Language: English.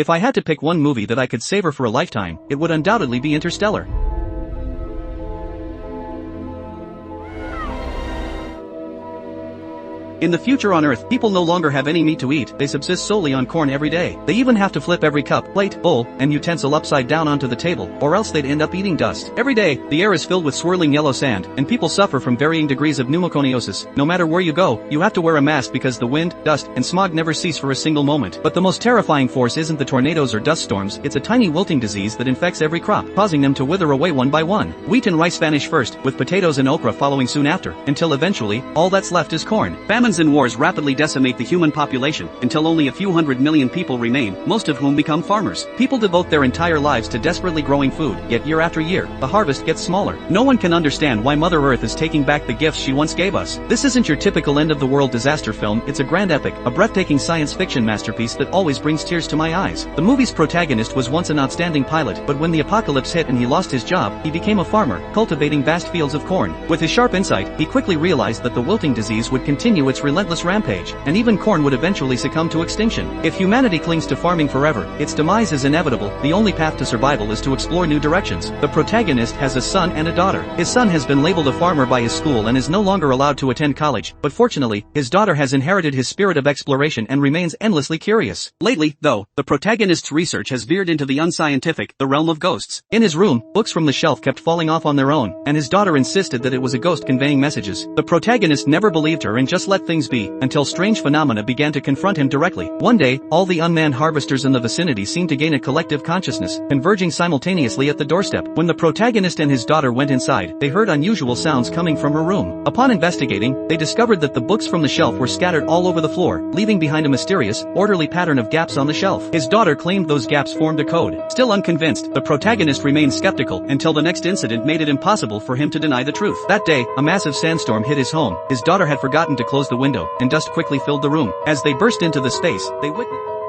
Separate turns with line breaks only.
If I had to pick one movie that I could savor for a lifetime, it would undoubtedly be Interstellar. In the future on Earth, people no longer have any meat to eat, they subsist solely on corn every day. They even have to flip every cup, plate, bowl, and utensil upside down onto the table, or else they'd end up eating dust. Every day, the air is filled with swirling yellow sand, and people suffer from varying degrees of pneumoconiosis. No matter where you go, you have to wear a mask because the wind, dust, and smog never cease for a single moment. But the most terrifying force isn't the tornadoes or dust storms, it's a tiny wilting disease that infects every crop, causing them to wither away one by one. Wheat and rice vanish first, with potatoes and okra following soon after, until eventually, all that's left is corn. Famines and wars rapidly decimate the human population, until only a few 100 million people remain, most of whom become farmers. People devote their entire lives to desperately growing food, yet year after year, the harvest gets smaller. No one can understand why Mother Earth is taking back the gifts she once gave us. This isn't your typical end-of-the-world disaster film, it's a grand epic, a breathtaking science fiction masterpiece that always brings tears to my eyes. The movie's protagonist was once an outstanding pilot, but when the apocalypse hit and he lost his job, he became a farmer, cultivating vast fields of corn. With his sharp insight, he quickly realized that the wilting disease would continue its relentless rampage, and even corn would eventually succumb to extinction. If humanity clings to farming forever, its demise is inevitable. The only path to survival is to explore new directions. The protagonist has a son and a daughter. His son has been labeled a farmer by his school and is no longer allowed to attend college, but fortunately, his daughter has inherited his spirit of exploration and remains endlessly curious. Lately, though, the protagonist's research has veered into the unscientific, the realm of ghosts. In his room, books from the shelf kept falling off on their own, and his daughter insisted that it was a ghost conveying messages. The protagonist never believed her and just let things be, until strange phenomena began to confront him directly. One day, all the unmanned harvesters in the vicinity seemed to gain a collective consciousness, converging simultaneously at the doorstep. When the protagonist and his daughter went inside, they heard unusual sounds coming from her room. Upon investigating, they discovered that the books from the shelf were scattered all over the floor, leaving behind a mysterious, orderly pattern of gaps on the shelf. His daughter claimed those gaps formed a code. Still unconvinced, the protagonist remained skeptical until the next incident made it impossible for him to deny the truth. That day, a massive sandstorm hit his home. His daughter had forgotten to close the window, and dust quickly filled the room. As they burst into the space, they witnessed